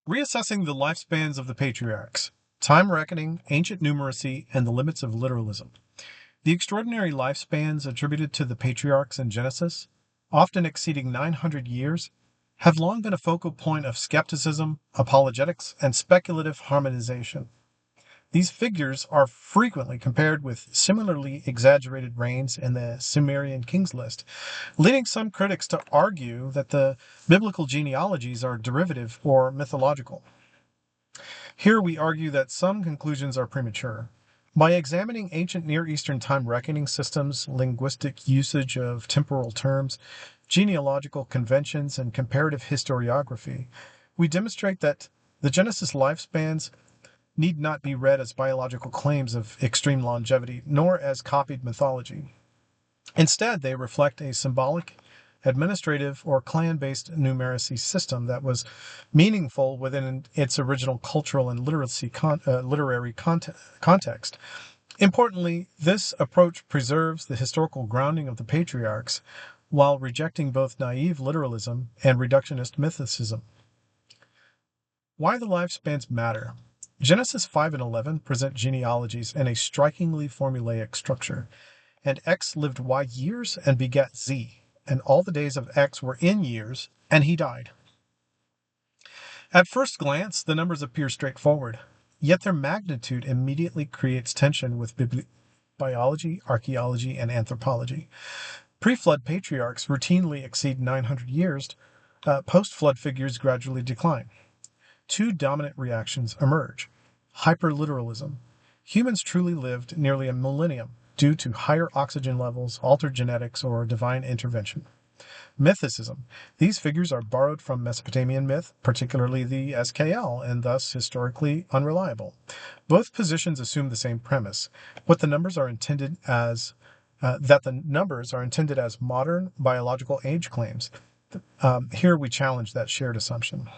Reassessing the lifespans of the patriarchs, time reckoning, ancient numeracy, and the limits of literalism. The extraordinary lifespans attributed to the patriarchs in Genesis, often exceeding 900 years, have long been a focal point of skepticism, apologetics, and speculative harmonization. These figures are frequently compared with similarly exaggerated reigns in the Sumerian King List, leading some critics to argue that the biblical genealogies are derivative or mythological. Here we argue that some conclusions are premature. By examining ancient Near Eastern time reckoning systems, linguistic usage of temporal terms, genealogical conventions, and comparative historiography, we demonstrate that the Genesis lifespans need not be read as biological claims of extreme longevity, nor as copied mythology. Instead, they reflect a symbolic, administrative, or clan-based numeracy system that was meaningful within its original cultural and literary context. Importantly, this approach preserves the historical grounding of the patriarchs while rejecting both naive literalism and reductionist mythicism. Why the lifespans matter. Genesis 5 and 11 present genealogies in a strikingly formulaic structure. And X lived Y years and begat Z, and all the days of X were in years, and he died. At first glance, the numbers appear straightforward, yet their magnitude immediately creates tension with biology, archaeology, and anthropology. Pre-flood patriarchs routinely exceed 900 years. Post-flood figures gradually decline. Two dominant reactions emerge. Hyperliteralism. Humans truly lived nearly a millennium due to higher oxygen levels, altered genetics, or divine intervention. Mythicism. These figures are borrowed from Mesopotamian myth, particularly the SKL, and thus historically unreliable. Both positions assume the same premise, that the numbers are intended as modern biological age claims. Here we challenge that shared assumption.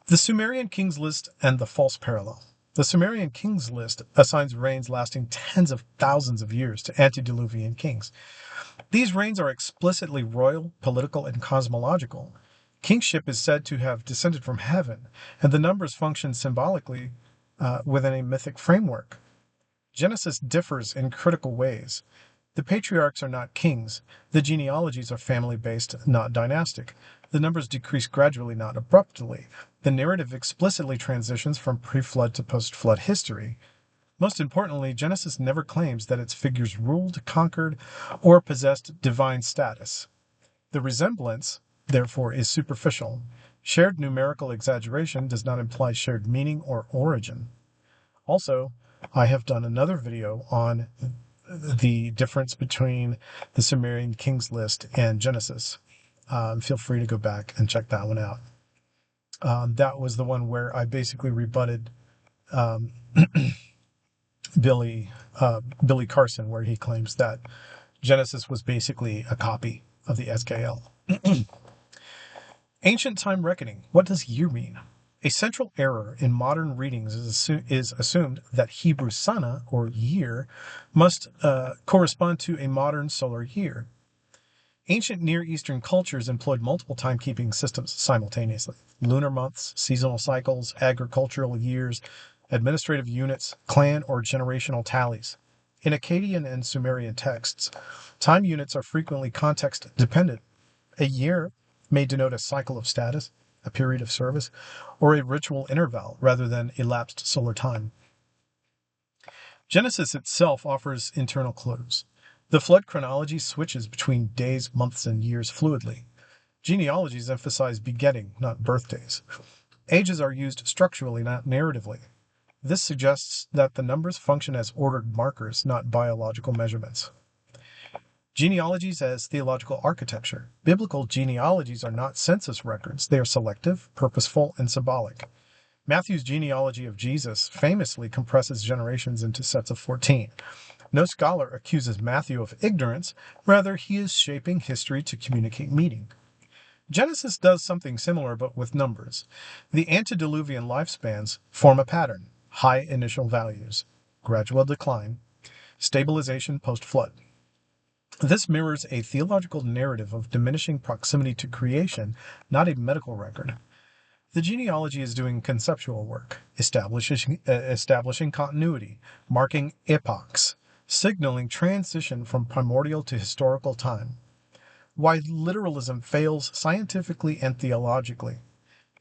The Sumerian King's List and the false parallel. The Sumerian King's List assigns reigns lasting tens of thousands of years to antediluvian kings. These reigns are explicitly royal, political, and cosmological. Kingship is said to have descended from heaven, and the numbers function symbolically within a mythic framework. Genesis differs in critical ways. The patriarchs are not kings. The genealogies are family-based, not dynastic. The numbers decrease gradually, not abruptly. The narrative explicitly transitions from pre-flood to post-flood history. Most importantly, Genesis never claims that its figures ruled, conquered, or possessed divine status. The resemblance, therefore, is superficial. Shared numerical exaggeration does not imply shared meaning or origin. Also, I have done another video on the difference between the Sumerian King's List and Genesis. Feel free to go back and check that one out. That was the one where I basically rebutted Billy Carson, where he claims that Genesis was basically a copy of the SKL. Ancient time reckoning. What does year mean? A central error in modern readings is assumed that Hebrew sana, or year, must correspond to a modern solar year. Ancient Near Eastern cultures employed multiple timekeeping systems simultaneously. Lunar months, seasonal cycles, agricultural years, administrative units, clan or generational tallies. In Akkadian and Sumerian texts, time units are frequently context-dependent. A year may denote a cycle of status, a period of service, or a ritual interval rather than elapsed solar time. Genesis itself offers internal clues. The flood chronology switches between days, months, and years fluidly. Genealogies emphasize begetting, not birthdays. Ages are used structurally, not narratively. This suggests that the numbers function as ordered markers, not biological measurements. Genealogies as theological architecture. Biblical genealogies are not census records. They are selective, purposeful, and symbolic. Matthew's genealogy of Jesus famously compresses generations into sets of 14. No scholar accuses Matthew of ignorance, rather he is shaping history to communicate meaning. Genesis does something similar but with numbers. The antediluvian lifespans form a pattern: high initial values, gradual decline, stabilization post-flood. This mirrors a theological narrative of diminishing proximity to creation, not a medical record. The genealogy is doing conceptual work, establishing continuity, marking epochs, signaling transition from primordial to historical time. Why literalism fails scientifically and theologically.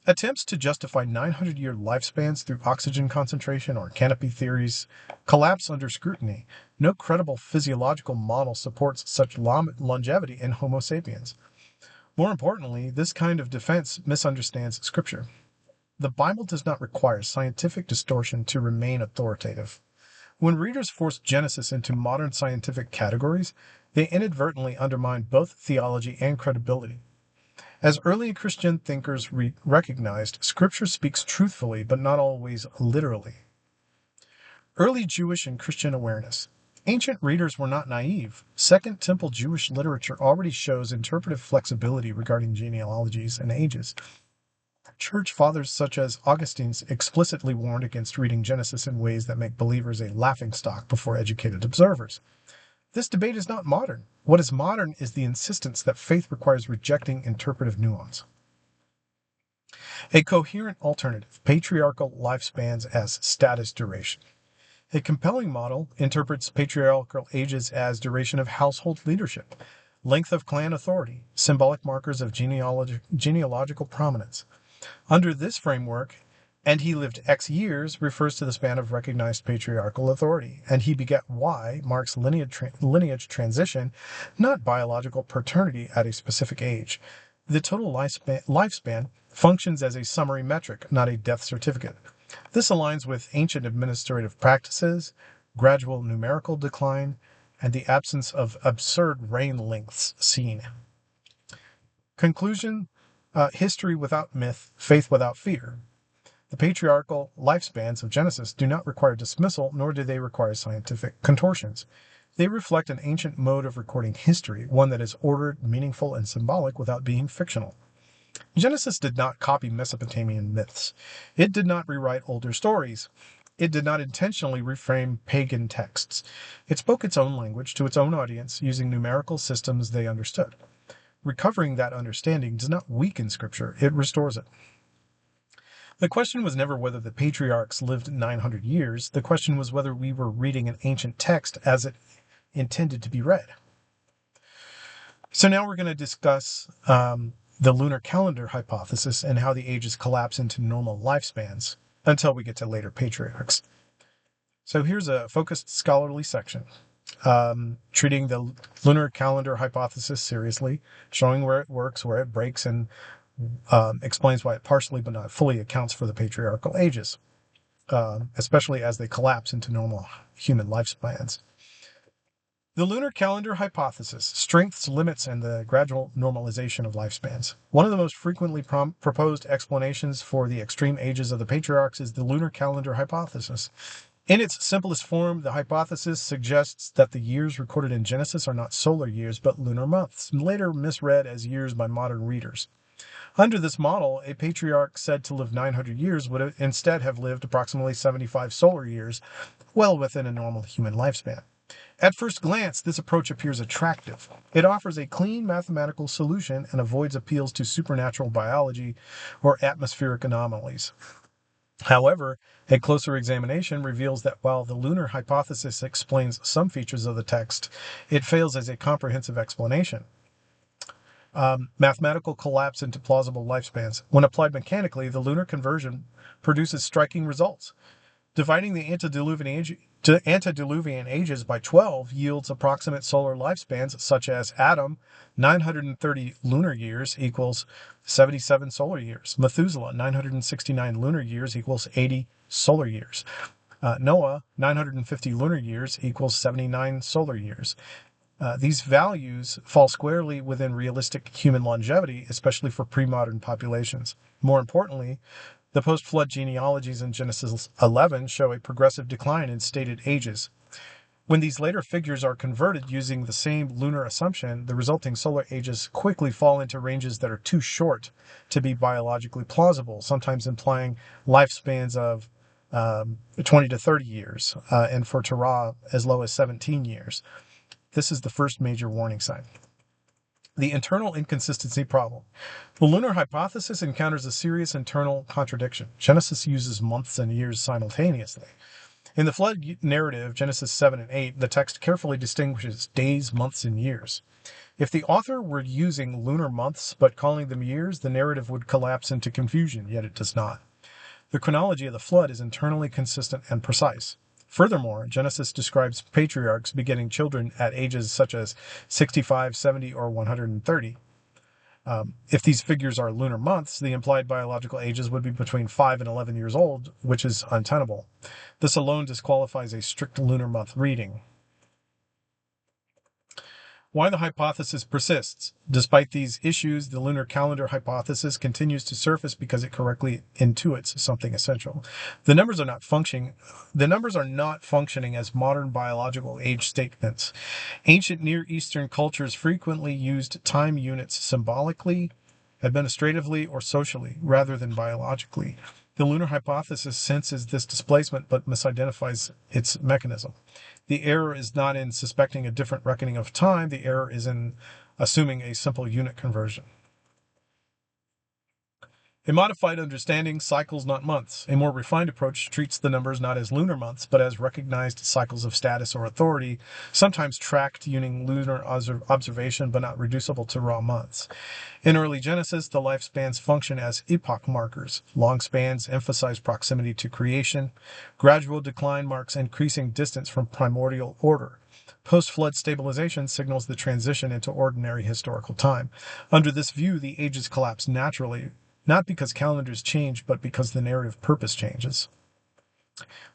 Attempts to justify 900-year lifespans through oxygen concentration or canopy theories collapse under scrutiny. No credible physiological model supports such longevity in Homo sapiens. More importantly, this kind of defense misunderstands Scripture. The Bible does not require scientific distortion to remain authoritative. When readers force Genesis into modern scientific categories, they inadvertently undermine both theology and credibility. As early Christian thinkers recognized, Scripture speaks truthfully, but not always literally. Early Jewish and Christian awareness. Ancient readers were not naive. Second Temple Jewish literature already shows interpretive flexibility regarding genealogies and ages. Church fathers such as Augustine explicitly warned against reading Genesis in ways that make believers a laughingstock before educated observers. This debate is not modern. What is modern is the insistence that faith requires rejecting interpretive nuance. A coherent alternative, patriarchal lifespans as status duration. A compelling model interprets patriarchal ages as duration of household leadership, length of clan authority, symbolic markers of genealogical prominence. Under this framework, and he lived X years refers to the span of recognized patriarchal authority, and he begat Y marks lineage transition, not biological paternity at a specific age. The total lifespan functions as a summary metric, not a death certificate. This aligns with ancient administrative practices, gradual numerical decline, and the absence of absurd reign lengths seen. Conclusion, history without myth, faith without fear. The patriarchal lifespans of Genesis do not require dismissal, nor do they require scientific contortions. They reflect an ancient mode of recording history, one that is ordered, meaningful, and symbolic without being fictional. Genesis did not copy Mesopotamian myths. It did not rewrite older stories. It did not intentionally reframe pagan texts. It spoke its own language to its own audience using numerical systems they understood. Recovering that understanding does not weaken Scripture, it restores it. The question was never whether the patriarchs lived 900 years. The question was whether we were reading an ancient text as it intended to be read. So now we're going to discuss the lunar calendar hypothesis and how the ages collapse into normal lifespans until we get to later patriarchs. So here's a focused scholarly section, treating the lunar calendar hypothesis seriously, showing where it works, where it breaks, and explains why it partially but not fully accounts for the patriarchal ages, especially as they collapse into normal human lifespans. The lunar calendar hypothesis, strengths, limits, and the gradual normalization of lifespans. One of the most frequently proposed explanations for the extreme ages of the patriarchs is the lunar calendar hypothesis. In its simplest form, the hypothesis suggests that the years recorded in Genesis are not solar years but lunar months, later misread as years by modern readers. Under this model, a patriarch said to live 900 years would instead have lived approximately 75 solar years, well within a normal human lifespan. At first glance, this approach appears attractive. It offers a clean mathematical solution and avoids appeals to supernatural biology or atmospheric anomalies. However, a closer examination reveals that while the lunar hypothesis explains some features of the text, it fails as a comprehensive explanation. Mathematical collapse into plausible lifespans. When applied mechanically, the lunar conversion produces striking results. Dividing the antediluvian ages by 12 yields approximate solar lifespans, such as Adam, 930 lunar years equals 77 solar years. Methuselah, 969 lunar years equals 80 solar years. Noah, 950 lunar years equals 79 solar years. These values fall squarely within realistic human longevity, especially for pre-modern populations. More importantly, the post-flood genealogies in Genesis 11 show a progressive decline in stated ages. When these later figures are converted using the same lunar assumption, the resulting solar ages quickly fall into ranges that are too short to be biologically plausible, sometimes implying lifespans of 20 to 30 years, and for Terah, as low as 17 years. This is the first major warning sign. The internal inconsistency problem. The lunar hypothesis encounters a serious internal contradiction. Genesis uses months and years simultaneously. In the flood narrative, Genesis 7 and 8, the text carefully distinguishes days, months, and years. If the author were using lunar months but calling them years, the narrative would collapse into confusion, yet it does not. The chronology of the flood is internally consistent and precise. Furthermore, Genesis describes patriarchs begetting children at ages such as 65, 70, or 130. If these figures are lunar months, the implied biological ages would be between 5 and 11 years old, which is untenable. This alone disqualifies a strict lunar month reading. Why the hypothesis persists. Despite these issues, the lunar calendar hypothesis continues to surface because it correctly intuits something essential. The numbers are not functioning as modern biological age statements. Ancient Near Eastern cultures frequently used time units symbolically, administratively, or socially, rather than biologically. The lunar hypothesis senses this displacement but misidentifies its mechanism. The error is not in suspecting a different reckoning of time, the error is in assuming a simple unit conversion. A modified understanding, cycles, not months. A more refined approach treats the numbers not as lunar months, but as recognized cycles of status or authority, sometimes tracked using lunar observation, but not reducible to raw months. In early Genesis, the lifespans function as epoch markers. Long spans emphasize proximity to creation. Gradual decline marks increasing distance from primordial order. Post-flood stabilization signals the transition into ordinary historical time. Under this view, the ages collapse naturally, not because calendars change, but because the narrative purpose changes.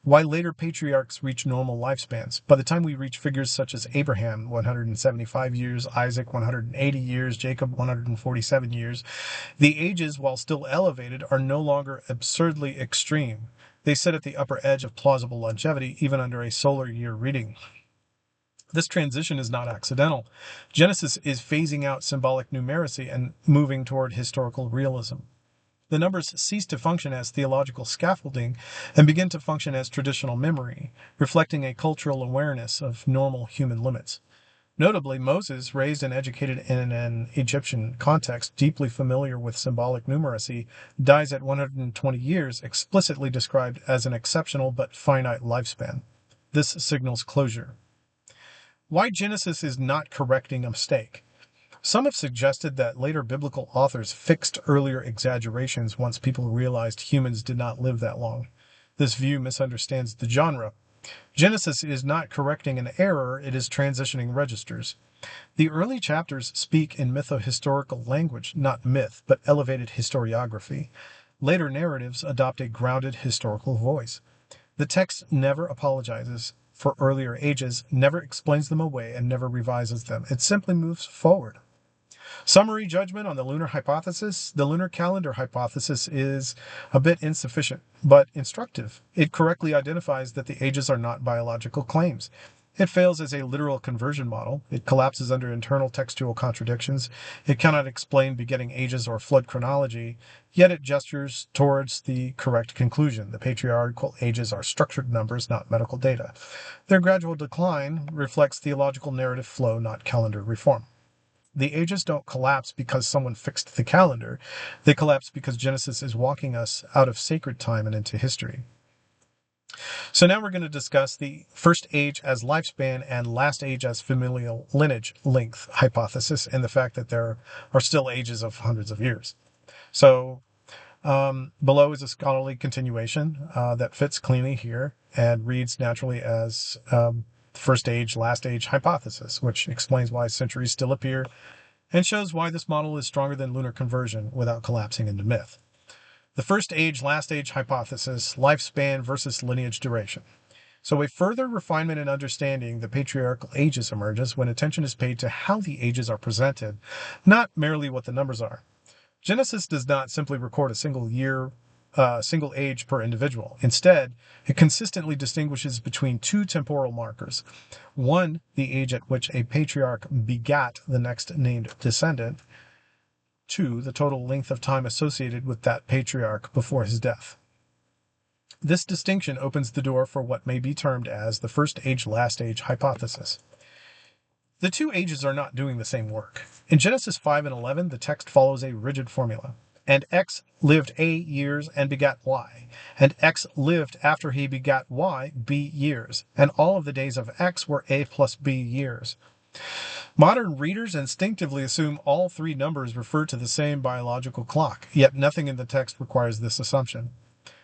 Why later patriarchs reach normal lifespans. By the time we reach figures such as Abraham, 175 years, Isaac, 180 years, Jacob, 147 years, the ages, while still elevated, are no longer absurdly extreme. They sit at the upper edge of plausible longevity, even under a solar year reading. This transition is not accidental. Genesis is phasing out symbolic numeracy and moving toward historical realism. The numbers cease to function as theological scaffolding and begin to function as traditional memory, reflecting a cultural awareness of normal human limits. Notably, Moses, raised and educated in an Egyptian context, deeply familiar with symbolic numeracy, dies at 120 years, explicitly described as an exceptional but finite lifespan. This signals closure. Why Genesis is not correcting a mistake. Some have suggested that later biblical authors fixed earlier exaggerations once people realized humans did not live that long. This view misunderstands the genre. Genesis is not correcting an error, it is transitioning registers. The early chapters speak in mytho-historical language, not myth, but elevated historiography. Later narratives adopt a grounded historical voice. The text never apologizes for earlier ages, never explains them away, and never revises them. It simply moves forward. Summary judgment on the lunar hypothesis. The lunar calendar hypothesis is a bit insufficient, but instructive. It correctly identifies that the ages are not biological claims. It fails as a literal conversion model. It collapses under internal textual contradictions. It cannot explain begetting ages or flood chronology, yet it gestures towards the correct conclusion. The patriarchal ages are structured numbers, not medical data. Their gradual decline reflects theological narrative flow, not calendar reform. The ages don't collapse because someone fixed the calendar. They collapse because Genesis is walking us out of sacred time and into history. So now we're going to discuss the first age as lifespan and last age as familial lineage-length hypothesis and the fact that there are still ages of hundreds of years. So below is a scholarly continuation that fits cleanly here and reads naturally as first age, last age hypothesis, which explains why centuries still appear and shows why this model is stronger than lunar conversion without collapsing into myth. The first age, last age hypothesis, lifespan versus lineage duration. So a further refinement in understanding the patriarchal ages emerges when attention is paid to how the ages are presented, not merely what the numbers are. Genesis does not simply record a single age per individual. Instead, it consistently distinguishes between two temporal markers. One, the age at which a patriarch begat the next named descendant. Two, the total length of time associated with that patriarch before his death. This distinction opens the door for what may be termed as the first age, last age hypothesis. The two ages are not doing the same work. In Genesis 5 and 11, the text follows a rigid formula. And X lived A years and begat Y. And X lived after he begat Y B years. And all of the days of X were A plus B years. Modern readers instinctively assume all three numbers refer to the same biological clock, yet nothing in the text requires this assumption.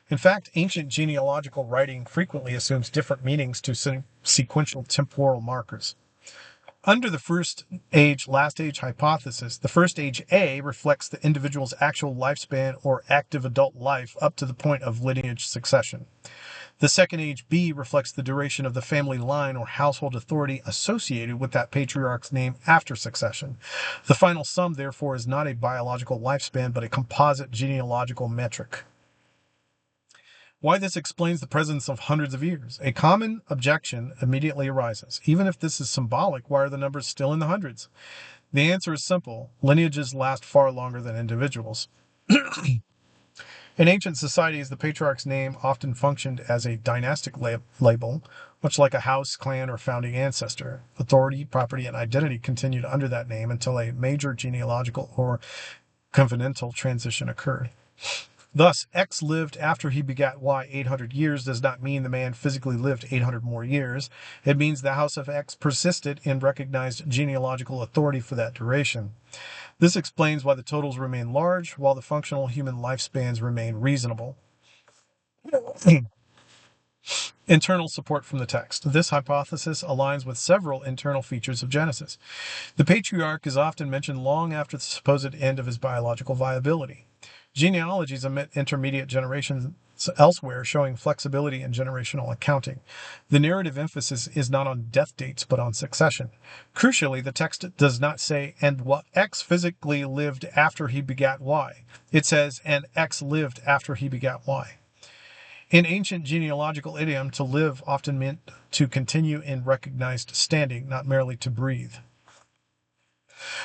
In fact, ancient genealogical writing frequently assumes different meanings to sequential temporal markers. Under the first age, last age hypothesis, the first age A reflects the individual's actual lifespan or active adult life up to the point of lineage succession. The second age B reflects the duration of the family line or household authority associated with that patriarch's name after succession. The final sum, therefore, is not a biological lifespan, but a composite genealogical metric. Why this explains the presence of hundreds of years. A common objection immediately arises. Even if this is symbolic, why are the numbers still in the hundreds? The answer is simple. Lineages last far longer than individuals. In ancient societies, the patriarch's name often functioned as a dynastic label, much like a house, clan, or founding ancestor. Authority, property, and identity continued under that name until a major genealogical or covenantal transition occurred. Thus, X lived after he begat Y 800 years does not mean the man physically lived 800 more years. It means the house of X persisted in recognized genealogical authority for that duration. This explains why the totals remain large, while the functional human lifespans remain reasonable. Internal support from the text. This hypothesis aligns with several internal features of Genesis. The patriarch is often mentioned long after the supposed end of his biological viability. Genealogies omit intermediate generations elsewhere, showing flexibility in generational accounting. The narrative emphasis is not on death dates, but on succession. Crucially, the text does not say, and what X physically lived after he begat Y. It says, and X lived after he begat Y. In ancient genealogical idiom, to live often meant to continue in recognized standing, not merely to breathe.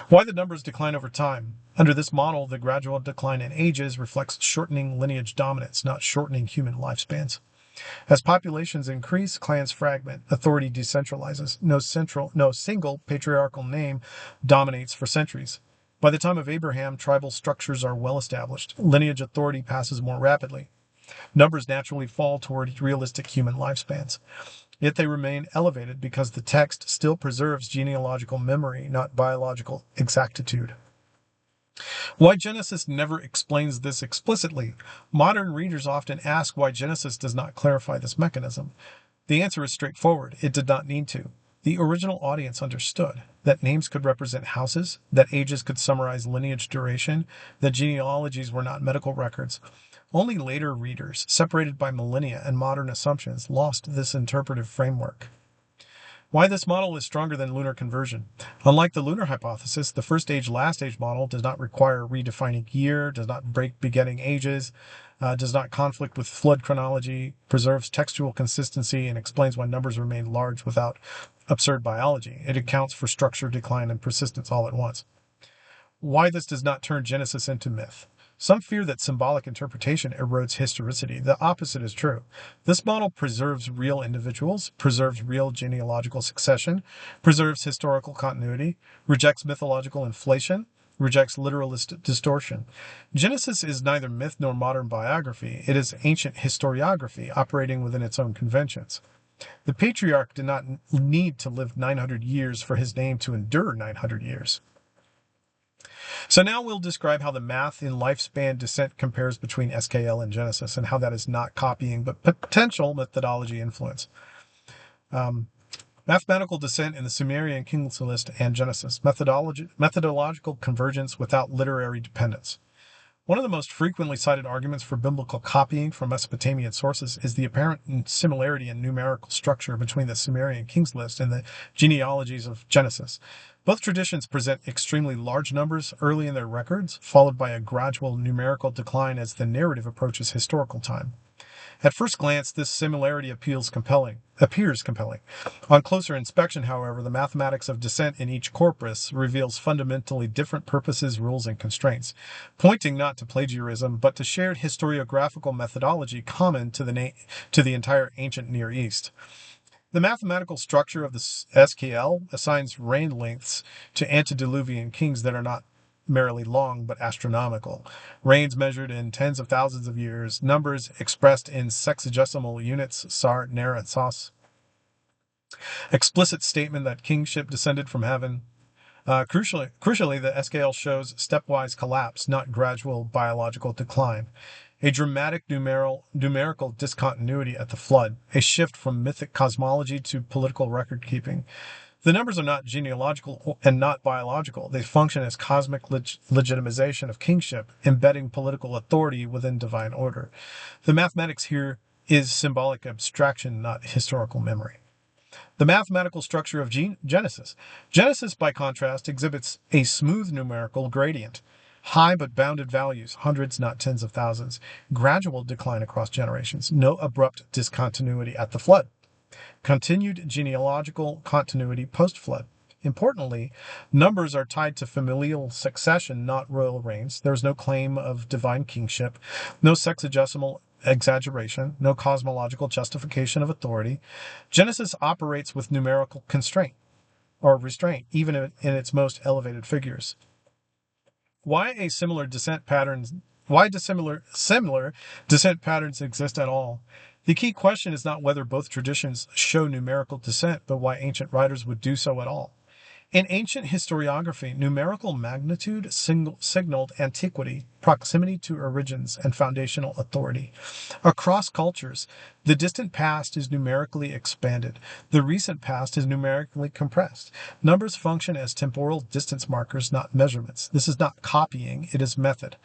Why the numbers decline over time. Under this model, the gradual decline in ages reflects shortening lineage dominance, not shortening human lifespans. As populations increase, clans fragment, authority decentralizes, no single patriarchal name dominates for centuries. By the time of Abraham, tribal structures are well established. Lineage authority passes more rapidly. Numbers naturally fall toward realistic human lifespans. Yet they remain elevated because the text still preserves genealogical memory, not biological exactitude. Why Genesis never explains this explicitly. Modern readers often ask why Genesis does not clarify this mechanism. The answer is straightforward. It did not need to. The original audience understood that names could represent houses, that ages could summarize lineage duration, that genealogies were not medical records. Only later readers, separated by millennia and modern assumptions, lost this interpretive framework. Why this model is stronger than lunar conversion. Unlike the lunar hypothesis, the first age, last age model does not require redefining year, does not break begetting ages, does not conflict with flood chronology, preserves textual consistency, and explains why numbers remain large without absurd biology. It accounts for structure, decline, and persistence all at once. Why this does not turn Genesis into myth. Some fear that symbolic interpretation erodes historicity. The opposite is true. This model preserves real individuals, preserves real genealogical succession, preserves historical continuity, rejects mythological inflation, rejects literalist distortion. Genesis is neither myth nor modern biography. It is ancient historiography operating within its own conventions. The patriarch did not need to live 900 years for his name to endure 900 years. So now we'll describe how the math in lifespan descent compares between SKL and Genesis and how that is not copying but potential methodology influence. Mathematical descent in the Sumerian King List and Genesis. Methodological convergence without literary dependence. One of the most frequently cited arguments for biblical copying from Mesopotamian sources is the apparent similarity in numerical structure between the Sumerian King's List and the genealogies of Genesis. Both traditions present extremely large numbers early in their records, followed by a gradual numerical decline as the narrative approaches historical time. At first glance, this similarity appears compelling. On closer inspection, however, the mathematics of descent in each corpus reveals fundamentally different purposes, rules, and constraints, pointing not to plagiarism, but to shared historiographical methodology common to the entire ancient Near East. The mathematical structure of the SKL assigns reign lengths to antediluvian kings that are not merely long but astronomical. Reigns measured in tens of thousands of years, numbers expressed in sexagesimal units, sar, ner, and sos. Explicit statement that kingship descended from heaven. Crucially, the SKL shows stepwise collapse, not gradual biological decline. A dramatic numerical discontinuity at the flood, a shift from mythic cosmology to political record keeping. The numbers are not genealogical and not biological. They function as cosmic legitimization of kingship, embedding political authority within divine order. The mathematics here is symbolic abstraction, not historical memory. The mathematical structure of Genesis. Genesis, by contrast, exhibits a smooth numerical gradient. High but bounded values, hundreds, not tens of thousands. Gradual decline across generations. No abrupt discontinuity at the flood. Continued genealogical continuity post-flood. Importantly, numbers are tied to familial succession, not royal reigns. There is no claim of divine kingship, no sexagesimal exaggeration, no cosmological justification of authority. Genesis operates with numerical constraint or restraint, even in its most elevated figures. Why do similar descent patterns exist at all? The key question is not whether both traditions show numerical descent, but why ancient writers would do so at all. In ancient historiography, numerical magnitude signaled antiquity, proximity to origins, and foundational authority. Across cultures, the distant past is numerically expanded. The recent past is numerically compressed. Numbers function as temporal distance markers, not measurements. This is not copying, it is method.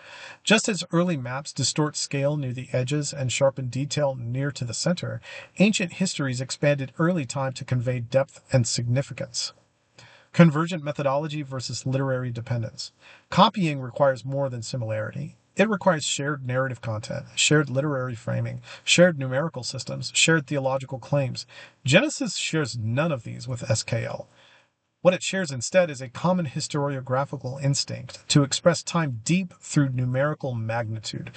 Just as early maps distort scale near the edges and sharpen detail near to the center, ancient histories expanded early time to convey depth and significance. Convergent methodology versus literary dependence. Copying requires more than similarity. It requires shared narrative content, shared literary framing, shared numerical systems, shared theological claims. Genesis shares none of these with SKL. What it shares instead is a common historiographical instinct to express time deep through numerical magnitude.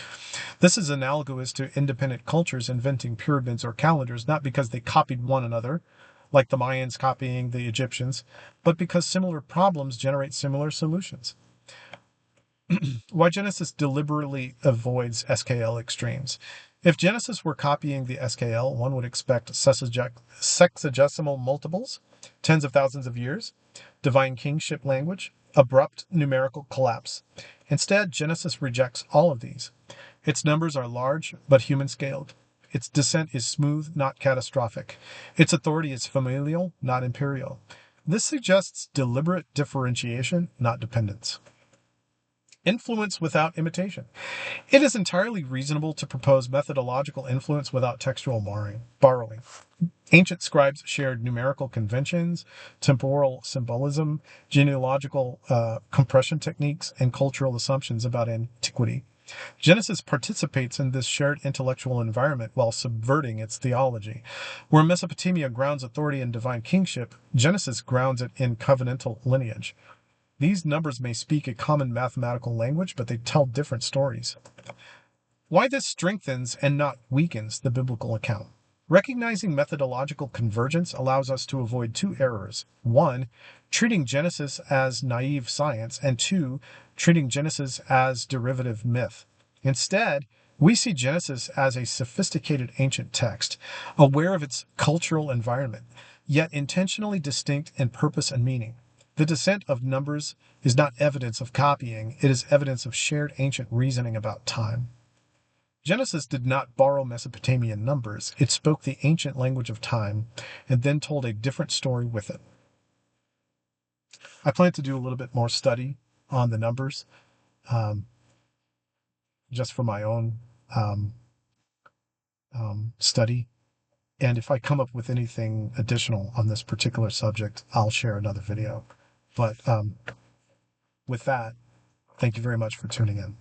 This is analogous to independent cultures inventing pyramids or calendars, not because they copied one another, like the Mayans copying the Egyptians, but because similar problems generate similar solutions. Why Genesis deliberately avoids SKL extremes. If Genesis were copying the SKL, one would expect sexagesimal multiples, tens of thousands of years, divine kingship language, abrupt numerical collapse. Instead, Genesis rejects all of these. Its numbers are large, but human-scaled. Its descent is smooth, not catastrophic. Its authority is familial, not imperial. This suggests deliberate differentiation, not dependence. Influence without imitation. It is entirely reasonable to propose methodological influence without textual borrowing. Ancient scribes shared numerical conventions, temporal symbolism, genealogical compression techniques, and cultural assumptions about antiquity. Genesis participates in this shared intellectual environment while subverting its theology. Where Mesopotamia grounds authority in divine kingship, Genesis grounds it in covenantal lineage. These numbers may speak a common mathematical language, but they tell different stories. Why this strengthens and not weakens the biblical account. Recognizing methodological convergence allows us to avoid two errors. One, treating Genesis as naive science, and two, treating Genesis as derivative myth. Instead, we see Genesis as a sophisticated ancient text, aware of its cultural environment, yet intentionally distinct in purpose and meaning. The descent of numbers is not evidence of copying, it is evidence of shared ancient reasoning about time. Genesis did not borrow Mesopotamian numbers, it spoke the ancient language of time and then told a different story with it. I plan to do a little bit more study on the numbers, just for my own study. And if I come up with anything additional on this particular subject, I'll share another video. But with that, thank you very much for tuning in.